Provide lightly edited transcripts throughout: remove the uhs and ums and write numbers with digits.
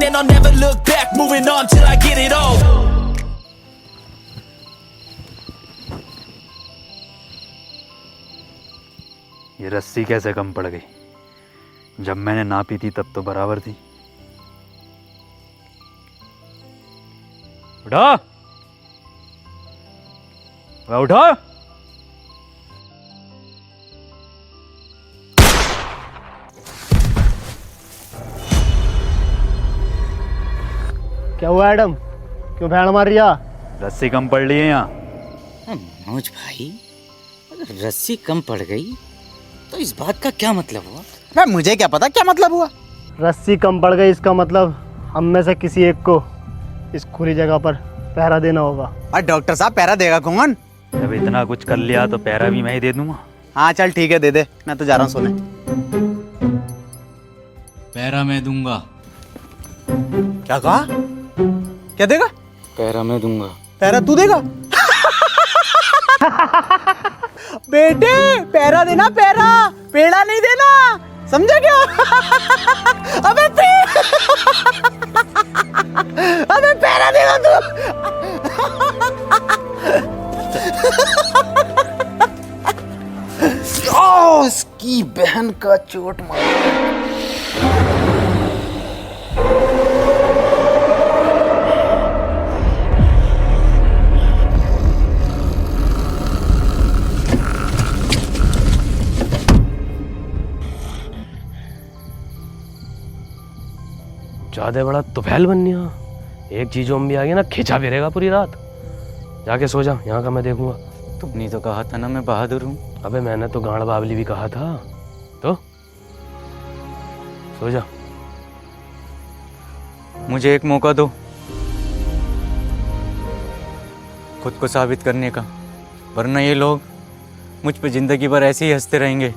and I'll never look back. Moving on till I get it all. ये रस्सी कैसे कम पड़ गई? जब मैंने ना पी थी तब तो बराबर थी। उठा, उठा। क्या हुआ एडम, क्यों भैंड मार रिया? रस्सी कम पड़ रही है यहाँ। मनोज भाई, अगर रस्सी कम पड़ गई तो इस बात का क्या मतलब हुआ? मैं मुझे क्या पता क्या मतलब हुआ। रस्सी कम पड़ गई इसका मतलब हम में से किसी एक को इस खुली जगह पर पहरा देना होगा। और डॉक्टर साहब पहरा देगा कौन? जब इतना कुछ कर लिया तो पैरा भी मैं ही दे दूंगा। हाँ चल ठीक है, दे दे, मैं तो जा रहा हूँ सोने। पैरा मैं दूंगा। क्या कहा? क्या देगा? पैरा मैं दूंगा। पैरा तू देगा? बेटे पैरा देना, पैरा, पेड़ा नहीं देना, समझे क्या? अबे अबे पैरा देगा तू। ओ इसकी बहन का चोट मार। ज्यादा बड़ा तुफैल बननी। एक चीज भी आ गई ना, खिंचा फिरेगा पूरी रात। जाके सो जा, यहाँ का मैं देखूंगा। तुमने तो कहा था ना मैं बहादुर हूँ। अबे मैंने तो गांड बावली भी कहा था। तो सो जा। मुझे एक मौका दो खुद को साबित करने का, वरना ये लोग मुझ पे जिंदगी भर ऐसे ही हंसते रहेंगे।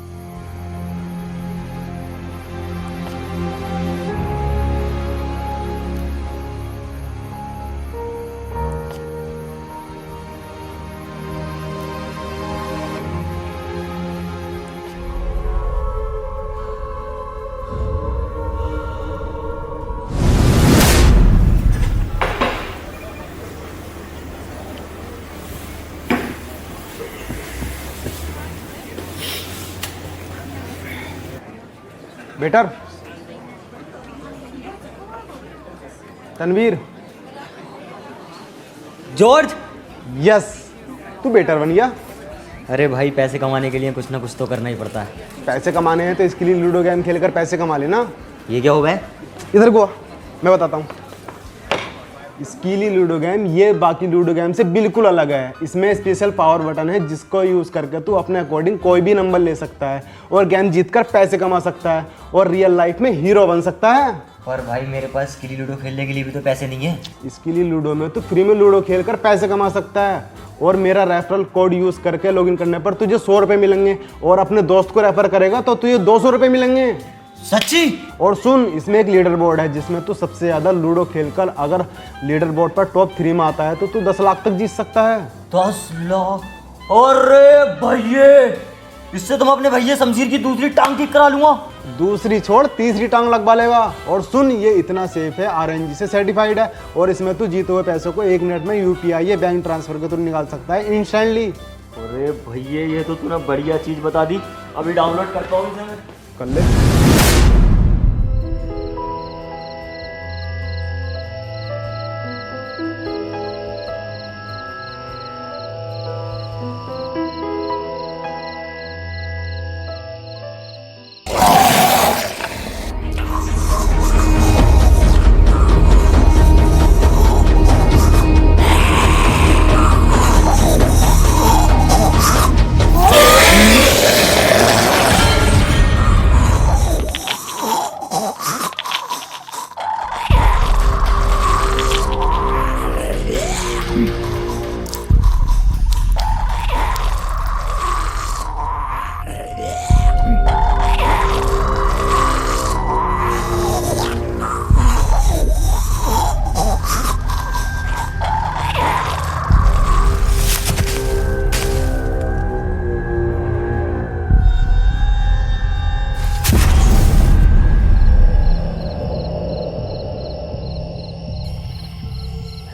Better, Tanveer, George. यस, तू बेटर बन गया। अरे भाई, पैसे कमाने के लिए कुछ ना कुछ तो करना ही पड़ता है। पैसे कमाने हैं तो इसके लिए लूडो गेम खेलकर पैसे कमा लेना। ये क्या हो गया? इधर को आ, मैं बताता हूँ। स्कीली लूडो गेम ये बाकी लूडो गेम से बिल्कुल अलग है। इसमें स्पेशल पावर बटन है जिसको यूज़ करके तू अपने अकॉर्डिंग कोई भी नंबर ले सकता है और गेम जीतकर पैसे कमा सकता है और रियल लाइफ में हीरो बन सकता है। पर भाई मेरे पास स्कीली लूडो खेलने के लिए भी तो पैसे नहीं है। स्कीली लूडो में तू फ्री में लूडो खेलकर पैसे कमा सकता है और मेरा रेफरल कोड यूज़ करके लॉगिन करने पर तुझे 100 रुपये मिलेंगे और अपने दोस्त को रेफर करेगा तो तुझे 200 रुपये मिलेंगे। सच्ची? और सुन, इसमें एक लीडर बोर्ड है जिसमें तू सबसे ज़्यादा लूडो खेलकर अगर लीडर बोर्ड पर टॉप 3 में आता है तो तू 10 लाख तक जीत सकता है। 10 लाख? अरे भैये, इससे तुम अपने भैया शमशीर की दूसरी टांग ठीक करा लूंगा। दूसरी छोड़, तीसरी टांग लगवा लेगा। और सुन, ये इतना सेफ है, RNG से सर्टिफाइड है और इसमें तू जीते हुए पैसों को 1 मिनट में UPI या बैंक ट्रांसफर के थ्रू निकाल सकता है इंस्टेंटली। अरे भैया, ये तो तूने बढ़िया चीज़ बता दी। अभी डाउनलोड करता हूँ इसे मैं। कर ले।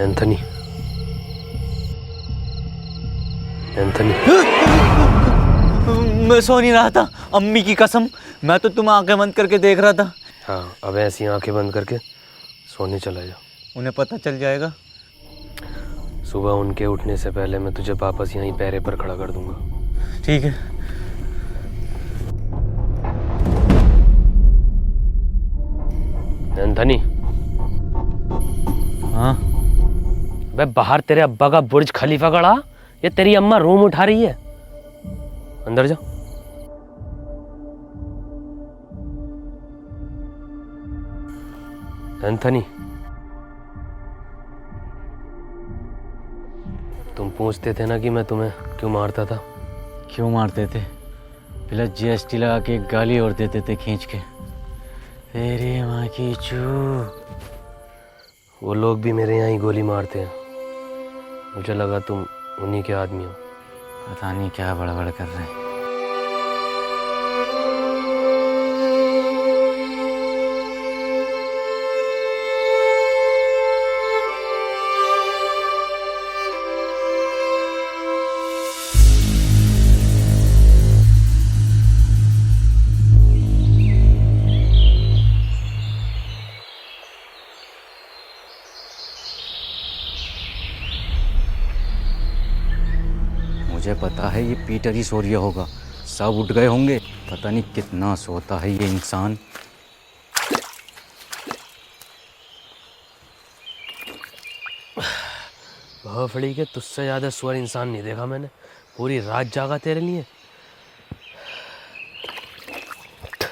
एंथनी, एंथनी, मैं सो नहीं रहा था, अम्मी की कसम, मैं तो तुम आंखें बंद करके देख रहा था। हाँ, अब ऐसी आंखें बंद करके सोने चला जा। उन्हें पता चल जाएगा। सुबह उनके उठने से पहले मैं तुझे वापस यहीं पैरे पर खड़ा कर दूंगा। ठीक है। एंथनी। हाँ। बे बाहर तेरे अब्बा का बुर्ज खलीफा खड़ा, ये तेरी अम्मा रूम उठा रही है। अंदर जा। एंथनी, तुम पूछते थे ना कि मैं तुम्हें क्यों मारता था। क्यों मारते थे? प्लस जीएसटी लगा के एक गाली और देते थे खींच के, तेरी माँ की चू। वो लोग भी मेरे यहाँ ही गोली मारते हैं। मुझे लगा तुम उन्हीं के आदमी हो। पता नहीं क्या बड़बड़ कर रहे हैं। मुझे पता है ये पीटर ही सो रिया होगा, सब उठ गए होंगे। पता नहीं कितना सोता है ये इंसान। भफड़ी के तुझसे ज्यादा स्वर इंसान नहीं देखा मैंने। पूरी रात जागा तेरे लिए।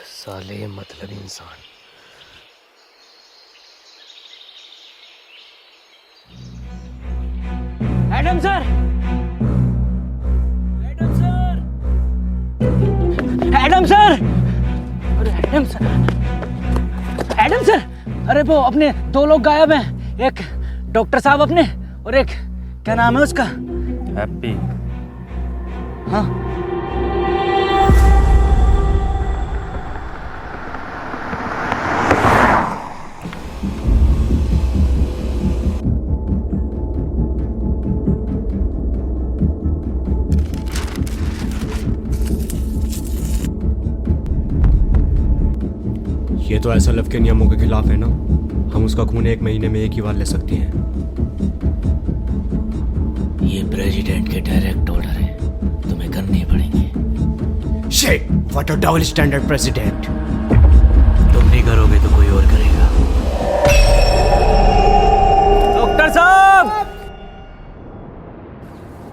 साले मतलब इंसान। Adam sir, Adam sir, Adam sir, अरे एडम सर, एडम सर, अरे वो अपने दो लोग गायब हैं, एक डॉक्टर साहब अपने और एक क्या नाम है उसका? हैप्पी। हाँ। ये तो SLF के नियमों के खिलाफ है ना। हम उसका खून 1 महीने में एक ही बार ले सकते हैं। ये प्रेसिडेंट के डायरेक्ट ऑर्डर है, तुम्हें करने पड़ेंगे। Shit, what a double standard president. तुम नहीं करोगे तो कोई और करेगा। डॉक्टर साहब,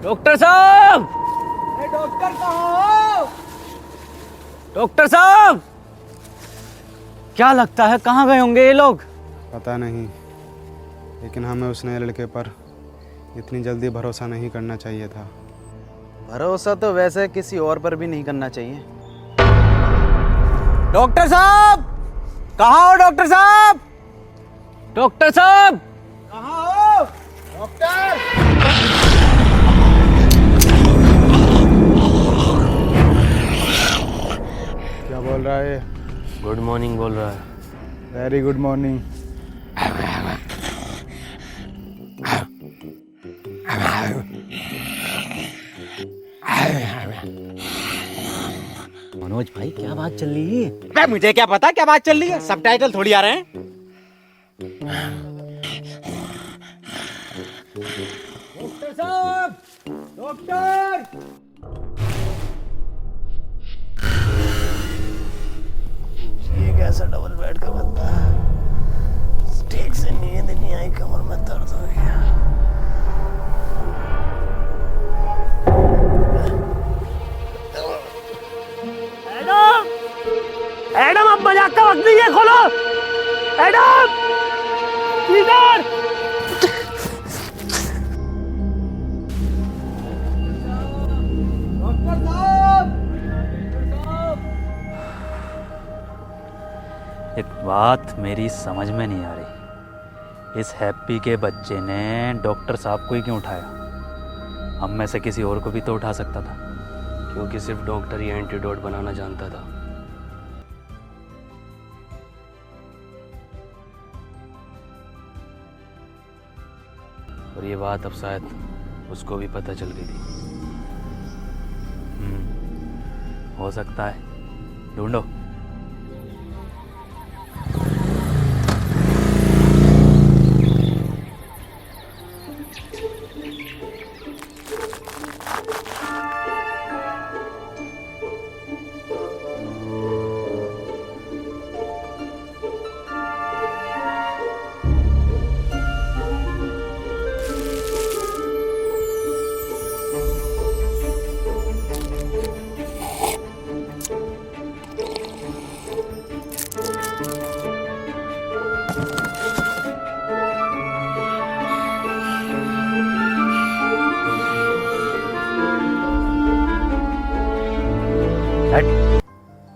डॉक्टर साहब, डॉक्टर साहब, डॉक्टर साहब, क्या लगता है कहाँ गए होंगे ये लोग? पता नहीं, लेकिन हमें उस नए लड़के पर इतनी जल्दी भरोसा नहीं करना चाहिए था। भरोसा तो वैसे किसी और पर भी नहीं करना चाहिए। डॉक्टर साहब, कहाँ हो डॉक्टर साहब? डॉक्टर साहब, कहाँ हो? डॉक्टर, क्या बोल रहा है? गुड मॉर्निंग बोल रहा है। Very good morning. मनोज भाई क्या बात चल रही है? मुझे क्या पता क्या बात चल रही है, सबटाइटल थोड़ी आ रहे हैं। डॉक्टर साहब, डॉक्टर, ये कैसा डबल बेड का बंदा है? ठीक से नींद नहीं आई, कमर में दर्द हो गया। एडम, एडम, अब मजाक का वक्त नहीं है, खोलो। एडम, इधर। एक बात मेरी समझ में नहीं आ रही, इस हैप्पी के बच्चे ने डॉक्टर साहब को ही क्यों उठाया? हम में से किसी और को भी तो उठा सकता था। क्योंकि सिर्फ डॉक्टर ही एंटीडोट बनाना जानता था। और ये बात अब शायद उसको भी पता चल गई थी। हो सकता है। ढूंढो।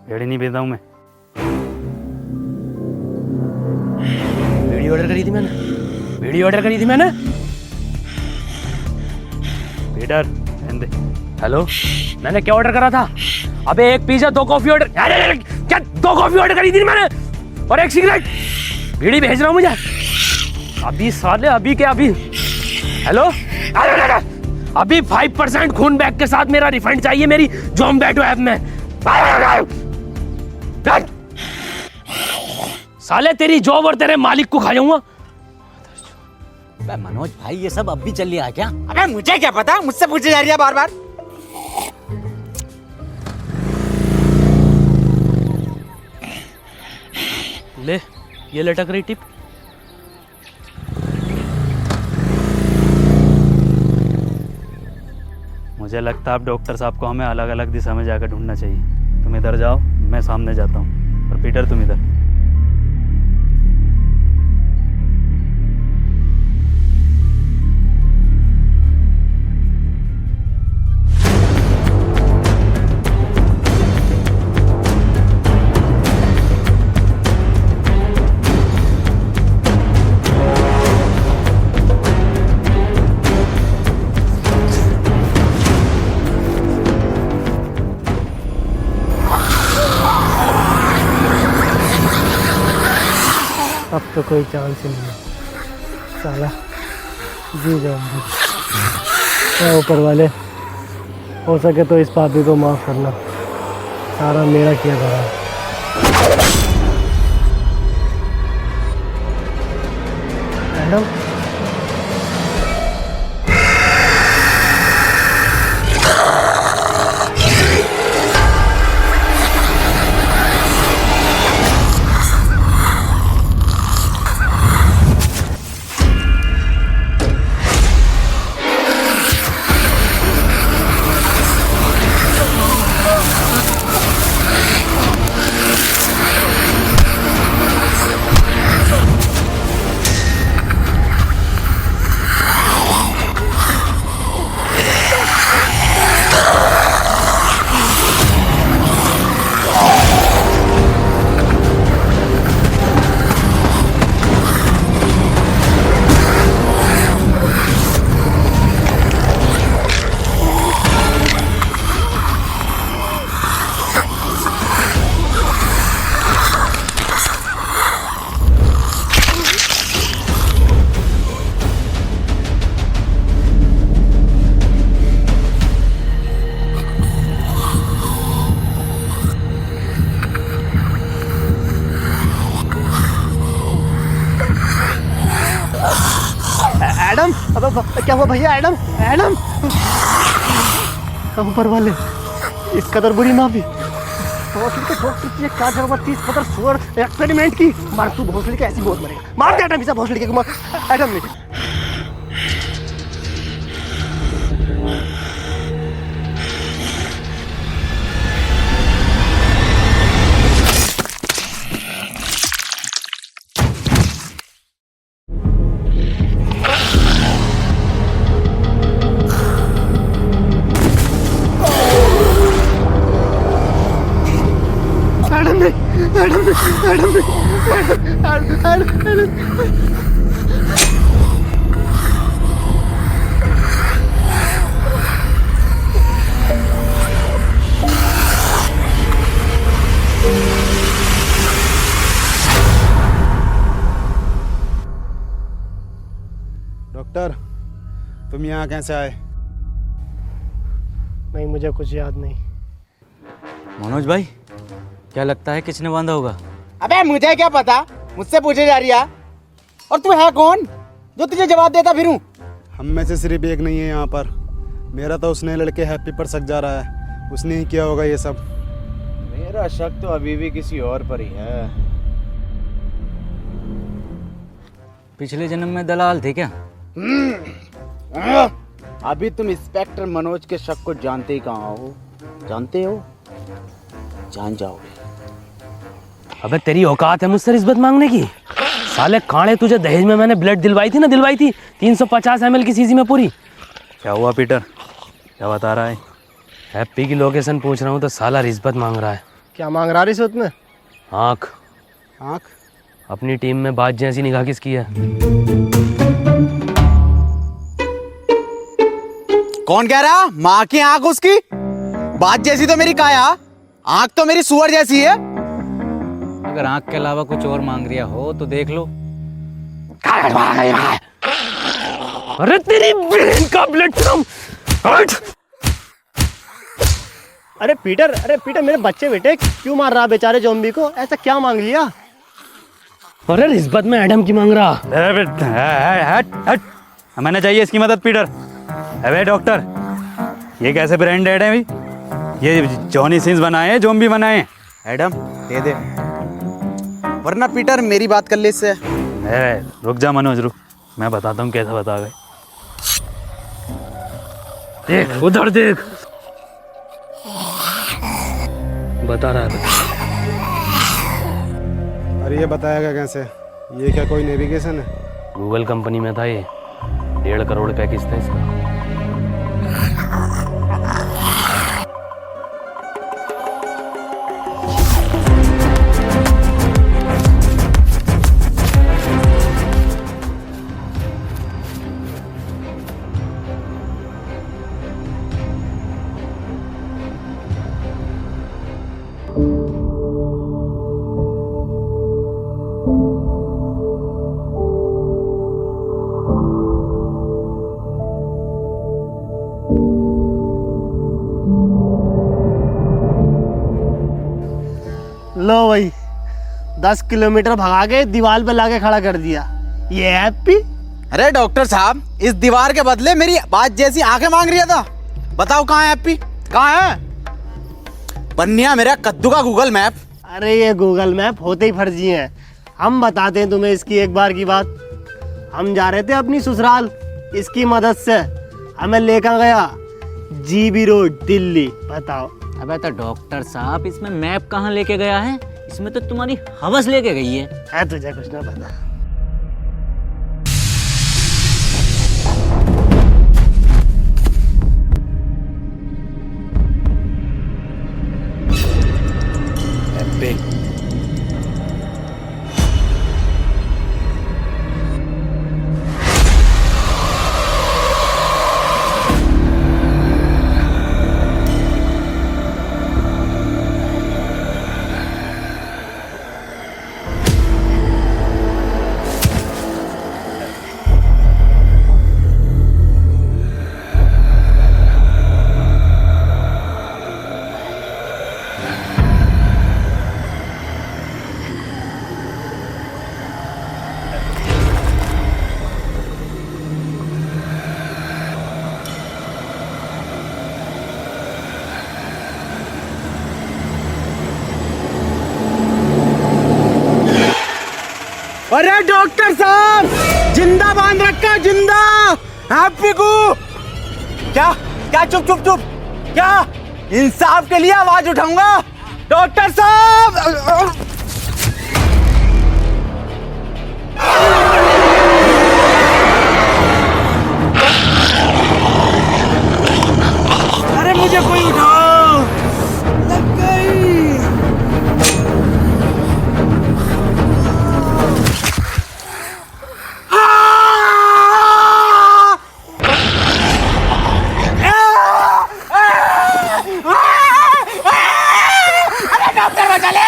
भेड़ी नहीं बेचता हूँ मैं। वीडियो ऑर्डर करी थी मैंने, वीडियो ऑर्डर करी थी मैंने। पीटर रहने दे। हेलो, मैंने क्या ऑर्डर करा था? अबे एक पिज्जा, 2 कॉफी ऑर्डर। अरे क्या 2 कॉफी ऑर्डर करी थी मैंने और 1 सिगरेट। बीड़ी भेज रहा हूँ मुझे अभी साले, अभी क्या अभी। हेलो, अभी 5% खून बैग के साथ मेरा रिफंड चाहिए मेरी ज़ोमैटो ऐप में। साले तेरी जॉब और तेरे मालिक को खा जाऊंगा। अबे मनोज भाई, ये सब अब भी चल रहा है क्या? अबे मुझे क्या पता, मुझसे पूछे जा रही है बार बार। ले, ये लटक रही टिप। मुझे लगता है अब डॉक्टर साहब को हमें अलग अलग दिशा में जाकर ढूंढना चाहिए। तुम इधर जाओ, मैं सामने जाता हूँ, और पीटर तुम इधर। अब तो कोई चांस ही नहीं है साला, जी जाऊंगी। ऊपर वाले, हो सके तो इस पापी को माफ़ करना, सारा मेरा किया करा। मैडम, एडम, अब क्या हुआ भैया? एडम, एडम, ऊपर वाले, इस कदर बुरी माफी। भोसड़ी क्या जरूरत थी इस कदर सुअर एक्सपेरिमेंट की? मार तू भोसड़ी का, ऐसी बहुत मरेगा। मार दे एडम, इसे भोसड़ी के मार। एडम ने डॉक्टर, तुम यहाँ कैसे आए? नहीं, मुझे कुछ याद नहीं। मनोज भाई, क्या लगता है किसने बांधा होगा? अबे मुझे क्या पता, मुझसे पूछे जा रही है। और तू है कौन जो तुझे जवाब देता फिरूं? हम में से सिर्फ एक नहीं है यहाँ पर। मेरा तो उसने लड़के हैप्पी पर शक जा रहा है, उसने ही किया होगा ये सब। मेरा शक तो अभी भी किसी और पर ही है। पिछले जन्म में दलाल थे क्या? अभी तुम इंस्पेक्टर मनोज के शक को जानते ही कहाँ हो? जानते हो? जान जाओगे। अबे तेरी औकात है मुझसे रिश्वत मांगने की? साले कांडे, तुझे दहेज में मैंने ब्लड दिलवाई थी 350 ml की सीसी में पूरी। क्या हुआ पीटर, क्या बता रहा है? हैप्पी की लोकेशन पूछ रहा हूँ तो साला रिश्वत मांग रहा है। क्या मांग रहा रिश्वत में? आँख। आँख? अपनी टीम में बात जैसी निगाह किसकी है? कौन कह रहा? माँ की आंख उसकी? बात जैसी तो मेरी काया, आंख तो मेरी सुअर जैसी है। अगर आंख के अलावा कुछ और मांग रिया हो तो देख लो। अरे तेरी बहन का ब्लड फ्रॉम। अरे पीटर, मेरे बच्चे बेटे क्यों मार रहा बेचारे ज़ॉम्बी को? ऐसा क्या मांग लिया? अरे रिश्वत में एडम की मांग रहा। हट, हमें चाहिए इसकी मदद पीटर। अबे डॉक्टर, ये कैसे ब्रांडेड है भाई? ये जॉनी सिंस बनाए हैं, ज़ॉम्बी बनाए हैं। एडम दे दे, वरना पीटर मेरी बात कर ले इससे। रुक जा मनोज, रुक, मैं बताता हूँ कैसे बता गए। देख उधर देख, बता रहा है। अरे ये बताएगा कैसे? ये क्या कोई नेविगेशन है? गूगल कंपनी में था ये, 1.5 करोड़ पैकेज था इसका। लो भाई, 10 किलोमीटर भगा के दीवार पे लाके खड़ा कर दिया। ये हैप्पी? अरे डॉक्टर साहब, इस दीवार के बदले मेरी बात जैसी आंखें मांग रही था। बताओ कहाँ है हैप्पी, कहाँ है? बन्निया मेरा कद्दू का गूगल मैप। अरे ये गूगल मैप होते ही फर्जी हैं। हम बताते हैं तुम्हें इसकी एक बार की बात। हम जा रहे थे अपनी ससुराल, इसकी मदद से हमें लेकर गया जीबी रोड दिल्ली। बताओ। अबे तो डॉक्टर साहब, इसमें मैप कहाँ लेके गया है? इसमें तो तुम्हारी हवस लेके गई है। तुझे कुछ ना पता। अरे डॉक्टर साहब, जिंदा बांध रखा, जिंदा हैप्पी को। क्या क्या? चुप चुप चुप। क्या? इंसाफ के लिए आवाज उठाऊंगा डॉक्टर साहब। अरे मुझे कोई उठाओ, लग गई। डॉक्टर बचा ले।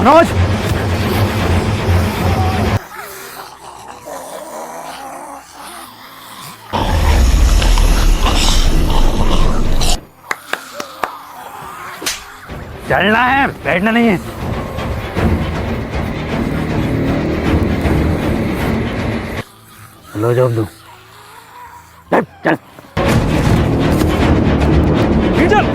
मनोज, चलना है, बैठना नहीं है। लो जॉब दो, चल चल चल।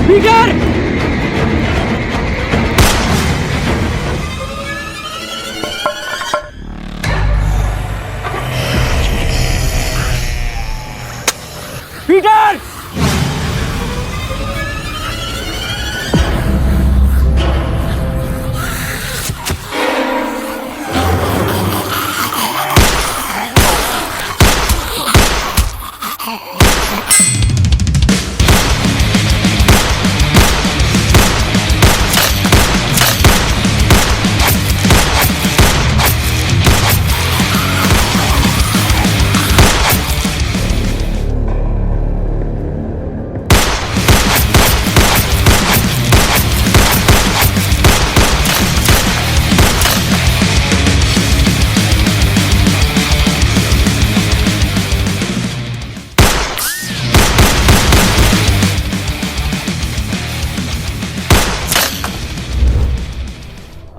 पीटर! पीटर!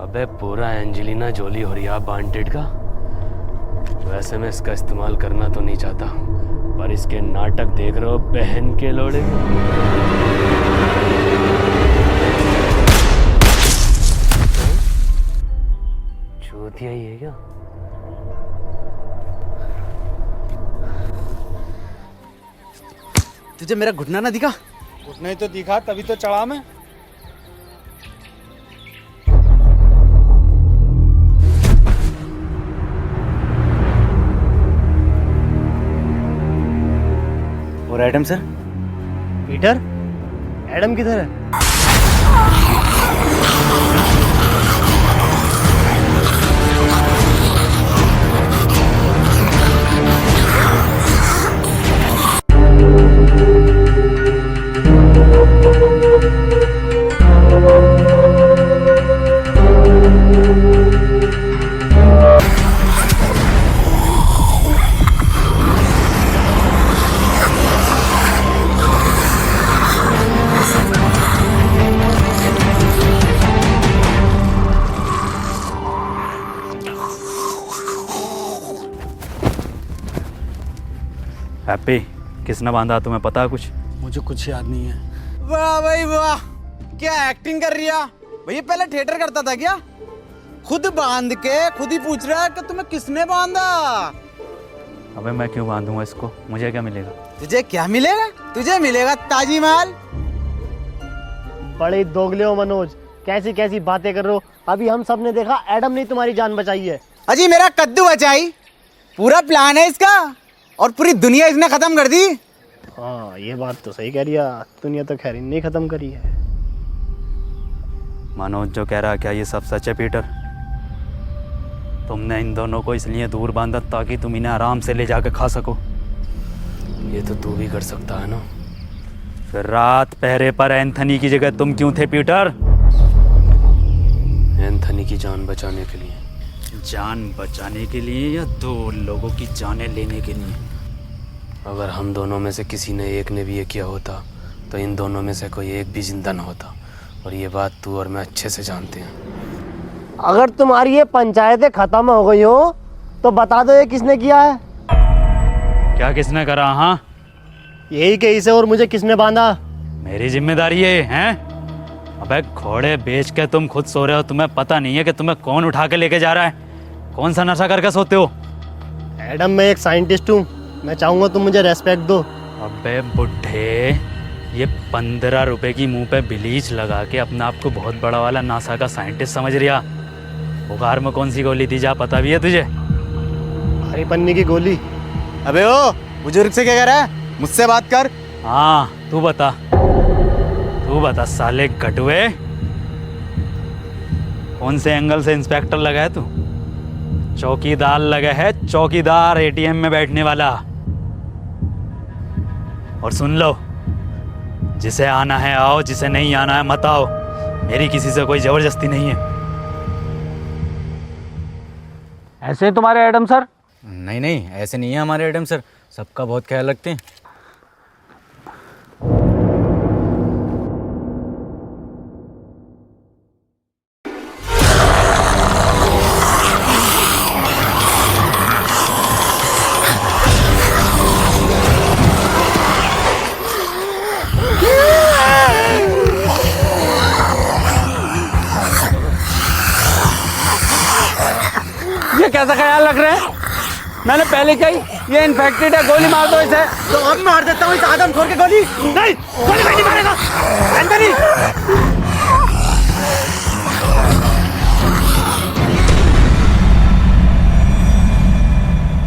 अबे पूरा एंजेलिना जोली हो रिया वांटेड का। वैसे मैं इसका इस्तेमाल करना तो नहीं चाहता, पर इसके नाटक देख रहे हो बहन के लोड़े। चूतिया ही है क्या? तुझे मेरा घुटना ना दिखा? घुटना ही तो दिखा, तभी तो चढ़ा मैं। और एडम सर? पीटर, एडम किधर है? हैप्पी, किसने बांधा तुम्हें पता है कुछ? मुझे कुछ याद नहीं है। वाह भाई वाह, क्या एक्टिंग कर रिया भैया। पहले थिएटर करता था क्या? खुद बांध के खुद ही पूछ रहा है कि तुम्हें किसने बांधा। अबे मैं क्यों बांधूंगा इसको, मुझे क्या मिलेगा? तुझे क्या मिलेगा? तुझे मिलेगा ताजी माल। बड़े दोगले हो मनोज, कैसी कैसी बातें कर रहे हो। अभी हम सब ने देखा एडम ने तुम्हारी जान बचाई है। अजी मेरा कद्दू बचाई, पूरा प्लान है इसका, और पूरी दुनिया इसने खत्म कर दी। हाँ ये बात तो सही कह रिया, दुनिया तो खैर नहीं खत्म करी है। मनोज जो कह रहा है, क्या ये सब सच है पीटर? तुमने इन दोनों को इसलिए दूर बांधा ताकि तुम इन्हें आराम से ले जाकर खा सको। ये तो तू भी कर सकता है ना। फिर रात पहरे पर एंथनी की जगह तुम क्यों थे पीटर? एंथनी की जान बचाने के लिए। जान बचाने के लिए या दो लोगों की जानें लेने के लिए? अगर हम दोनों में से किसी ने एक ने भी ये किया होता तो इन दोनों में से कोई एक भी जिंदा न होता, और ये बात तू और मैं अच्छे से जानते हैं। अगर तुम्हारी ये पंचायतें खत्म हो गई हो तो बता दो ये किसने किया है? क्या किसने करा? हाँ यही के इसे और मुझे किसने बांधा? मेरी जिम्मेदारी है। अबे घोड़े बेच के तुम खुद सो रहे हो, तुम्हें पता नहीं है कि तुम्हें कौन उठा के लेके जा रहा है? कौन सा नशा करके सोते हो? एडम, मैं एक साइंटिस्ट हूँ, मैं चाहूँगा तुम मुझे रेस्पेक्ट दो। अबे बुढ़े, ये 15 रुपए की मुंह पे ब्लीच लगा के अपने आप को बहुत बड़ा वाला नासा का साइंटिस्ट समझ रिया। बुखार में कौन सी गोली दी जा पता भी है तुझे? हरी पन्नी की गोली। अबे ओ बुजुर्ग से क्या कह रहा है? मुझसे बात कर। हाँ तू बता, तू बता साले कटुए, कौन से एंगल से इंस्पेक्टर लगा है तू? चौकीदार लगा है, चौकीदार, एटीएम में बैठने वाला। और सुन लो, जिसे आना है आओ, जिसे नहीं आना है मत आओ। मेरी किसी से कोई जबरदस्ती नहीं है। ऐसे ही तुम्हारे एडम सर? नहीं नहीं, ऐसे नहीं है हमारे एडम सर, सबका बहुत ख्याल रखते हैं। ये कैसा ख्याल रख रहे हैं? मैंने पहले कही ये इन्फेक्टेड है, गोली मार दो इसे। तो अब मार देता हूँ इस आदमखोर के गोली। नहीं, गोली नहीं मारेगा, अंदर ही।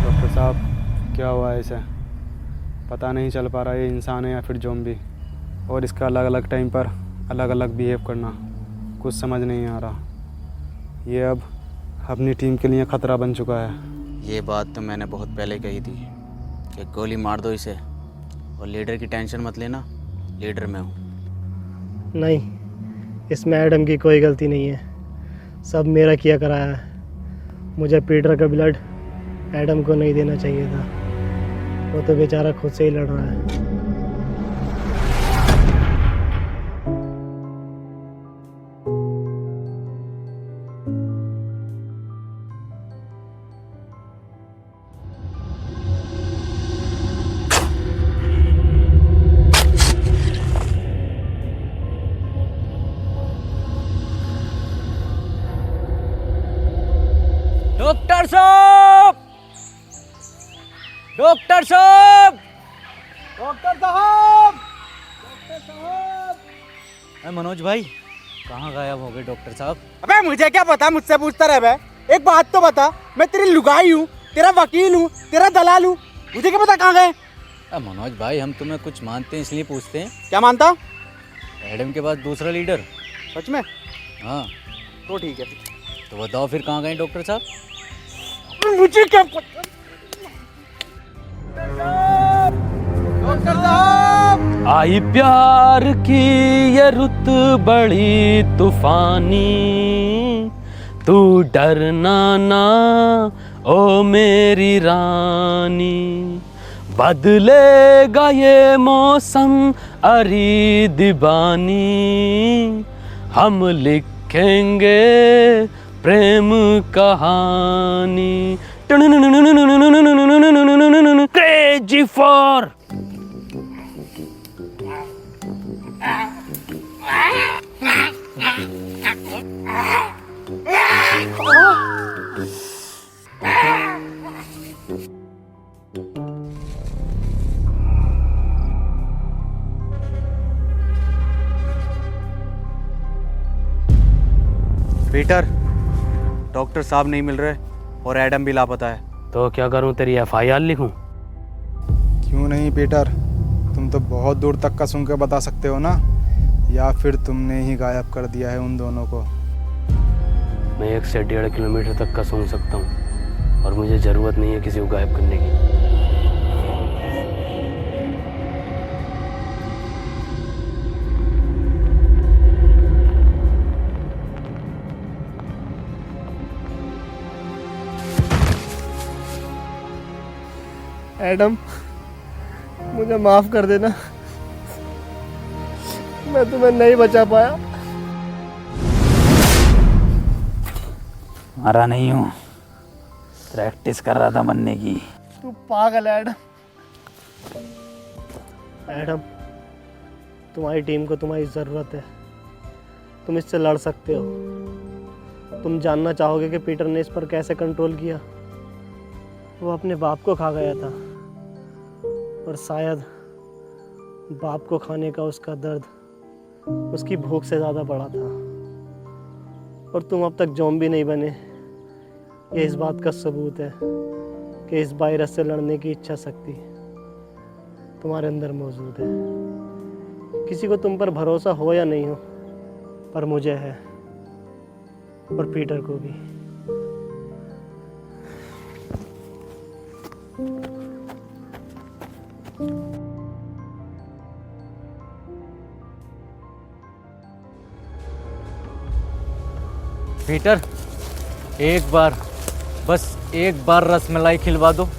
डॉक्टर साहब, क्या हुआ है इसे? पता नहीं चल पा रहा ये इंसान है या फिर ज़ॉम्बी, और इसका अलग अलग टाइम पर अलग अलग बिहेव करना कुछ समझ नहीं आ रहा। ये अब अपनी टीम के लिए ख़तरा बन चुका है। ये बात तो मैंने बहुत पहले कही थी कि गोली मार दो इसे, और लीडर की टेंशन मत लेना, लीडर मैं हूँ। नहीं, इसमें एडम की कोई गलती नहीं है, सब मेरा किया कराया है। मुझे पीटर का ब्लड एडम को नहीं देना चाहिए था, वो तो बेचारा खुद से ही लड़ रहा है। डॉक्टर साहब, डॉक्टर साहब, डॉक्टर साहब, डॉक्टर साहब। मनोज भाई, कहाँ गायब हो गए डॉक्टर साहब? अबे मुझे क्या पता, मुझसे पूछता रहे बे। एक बात तो बता, मैं तेरी लुगाई हूँ, तेरा वकील हूँ, तेरा दलाल हूँ, मुझे क्या पता कहाँ गए? मनोज भाई, हम तुम्हें कुछ मानते हैं इसलिए पूछते हैं। क्या मानता? एडम के पास दूसरा लीडर। सच में? हाँ। तो ठीक है। तो बताओ फिर कहाँ गए डॉक्टर साहब? मुझे क्या पता? डॉक्टर साहब, आई प्यार की ये रुत बड़ी तूफानी, तू डरना ना ओ मेरी रानी, बदलेगा ये मौसम अरी दीवानी, हम लिखेंगे प्रेम कहानी, क्रेजी फॉर। पीटर, डॉक्टर साहब नहीं मिल रहे और एडम भी लापता है। तो क्या करूं, तेरी FIR लिखूं? क्यों नहीं पीटर, तुम तो बहुत दूर तक का सुन के बता सकते हो ना, या फिर तुमने ही गायब कर दिया है उन दोनों को? मैं 1 से 1.5 किलोमीटर तक का सुन सकता हूँ, और मुझे ज़रूरत नहीं है किसी को गायब करने की। एडम, मुझे माफ़ कर देना, मैं तुम्हें नहीं बचा पाया। मरा नहीं हूँ, प्रैक्टिस कर रहा था मरने की। तू पागल है एडम। एडम, तुम्हारी टीम को तुम्हारी ज़रूरत है, तुम इससे लड़ सकते हो। तुम जानना चाहोगे कि पीटर ने इस पर कैसे कंट्रोल किया? वो अपने बाप को खा गया था, और शायद बाप को खाने का उसका दर्द उसकी भूख से ज़्यादा बड़ा था। और तुम अब तक ज़ॉम्बी नहीं बने, ये इस बात का सबूत है कि इस वायरस से लड़ने की इच्छा शक्ति तुम्हारे अंदर मौजूद है। किसी को तुम पर भरोसा हो या नहीं हो, पर मुझे है, और पीटर को भी। पीटर, एक बार, बस एक बार रसमलाई खिलवा दो।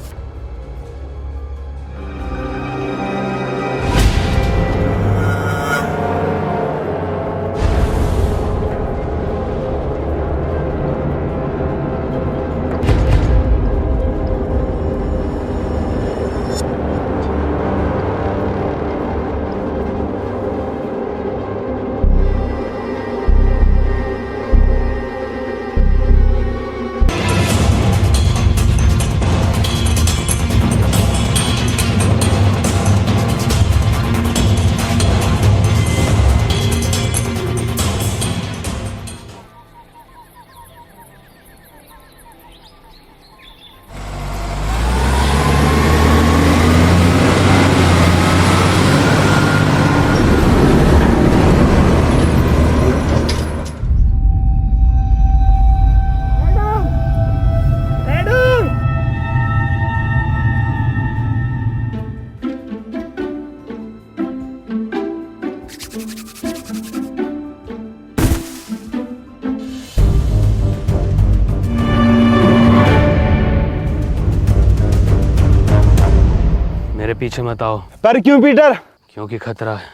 मेरे पीछे मत आओ। पर क्यों पीटर? क्योंकि खतरा है।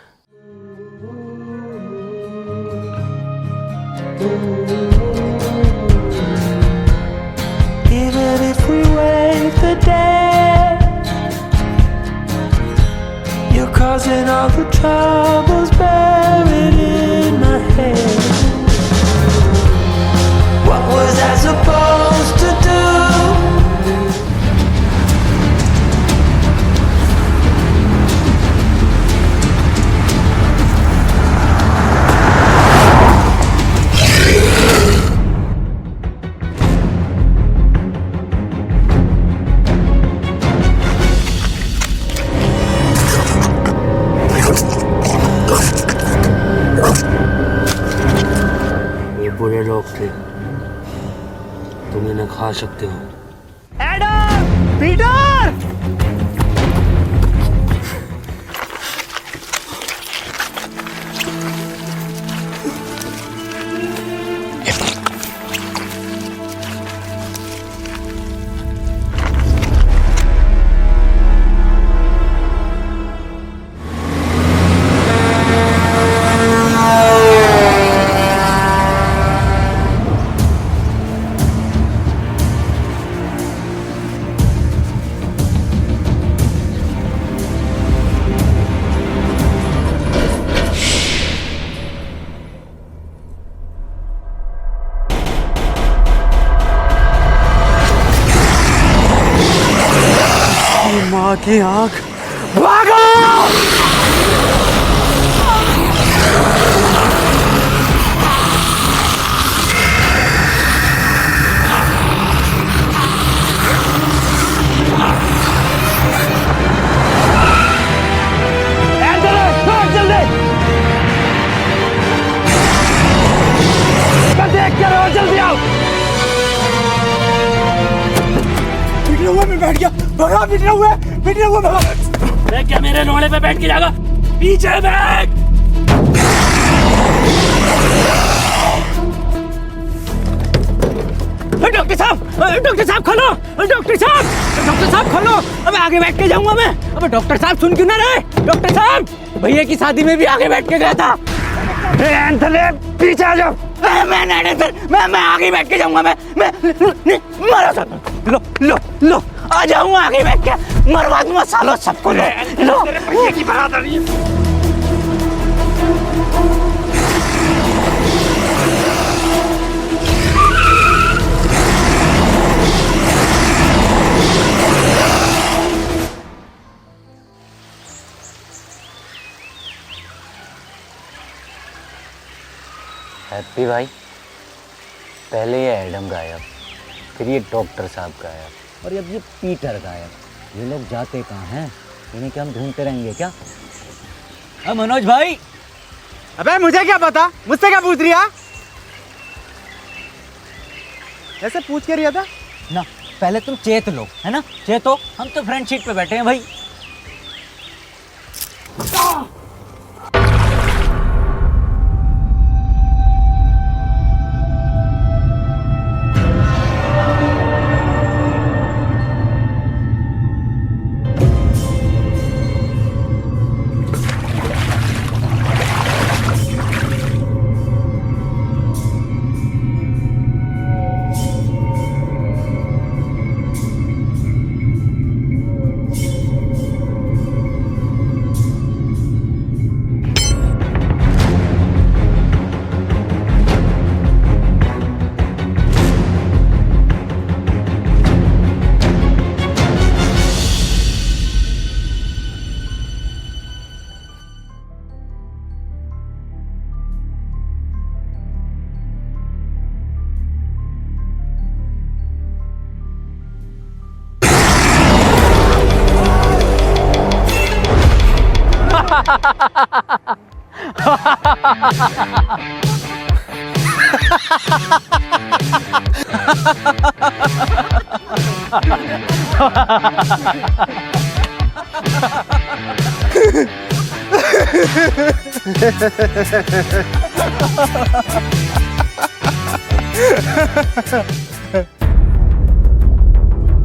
Even if we wait the day, you're causing all the troubles buried in my head. What was I supposed to do? बुरे लोग थे, तुम इन्हें खा सकते हो। एडम! पीटर! माँ की आंख, भागो! देख क्या रहो, जल्दी आओ! पिटने हुए में बैठ गया, भगा! पिटने हुए भगा! मैं क्या मेरे रोड़े पे बैठ के जाएगा? पीछे बैठ! डॉक्टर साहब खोलो! डॉक्टर साहब खोलो! अब आगे बैठ के जाऊंगा मैं। अब डॉक्टर साहब सुन क्यों ना रहे? डॉक्टर साहब, भैया की शादी में भी आगे बैठ के गया था। पीछे आ जाओ। मैं आगे बैठ के जाऊंगा। मैं मारो सब। लो आ जाऊंगा आगे बैठ के, मरवा दूंगा सालों सबको। लो भैया की बरादरी। हैप्पी भाई, पहले ये एडम गायब, फिर ये डॉक्टर साहब गायब, और अब ये पीटर गायब। ये लोग जाते कहाँ हैं? इन्हें क्या हम ढूंढते रहेंगे क्या? मनोज भाई। अबे मुझे क्या पता, मुझसे क्या पूछ रही है? ऐसे पूछ के रहा था ना, पहले तुम चेत लो, है ना? चेतो, हम तो फ्रंट सीट पे बैठे हैं भाई।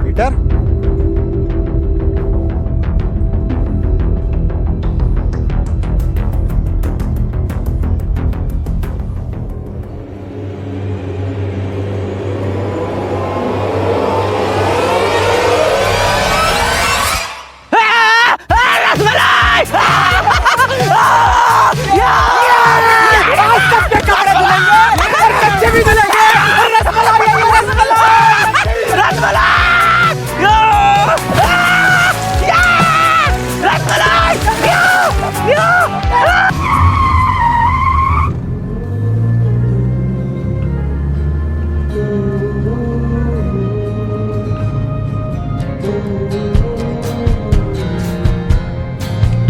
Peter,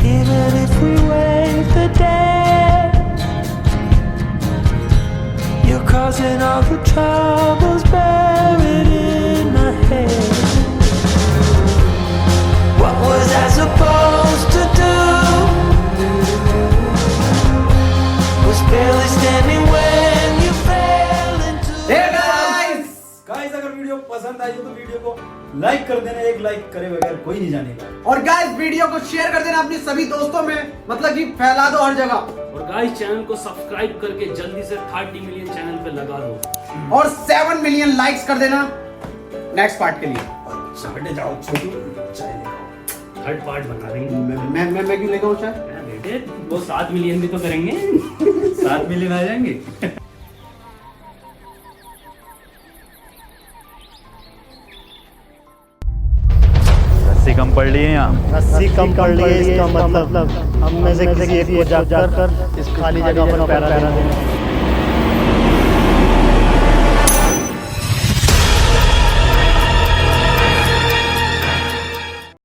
Even if we wait the day, you're causing all the troubles buried in my head. What was I supposed to do? Was barely standing when you fell into guys अगर video पसंद आई हो तो video को like कर देना, एक like करे बगैर कोई नहीं जानेगा। और गाइस वीडियो को शेयर कर देना अपने सभी दोस्तों में, मतलब कि फैला दो हर जगह। और गाइस चैनल को सब्सक्राइब करके जल्दी से 30 मिलियन चैनल पे लगा दो और 7 मिलियन लाइक्स कर देना नेक्स्ट पार्ट के लिए। बेटे जाओ छोटू चाय लेकर थर्ड पार्ट बता देंगे। मैं क्यों लेकर आऊं चाय? बेटे वो 7 मिलियन भी तो करेंगे। 7 मिलियन आ जाएंगे। रस्सी कम पड़ रही है यहाँ। रस्सी कम पड़ रही है, इसका मतलब हम में से किसी एक को जाकर इस खाली जगह पर पैरा देना।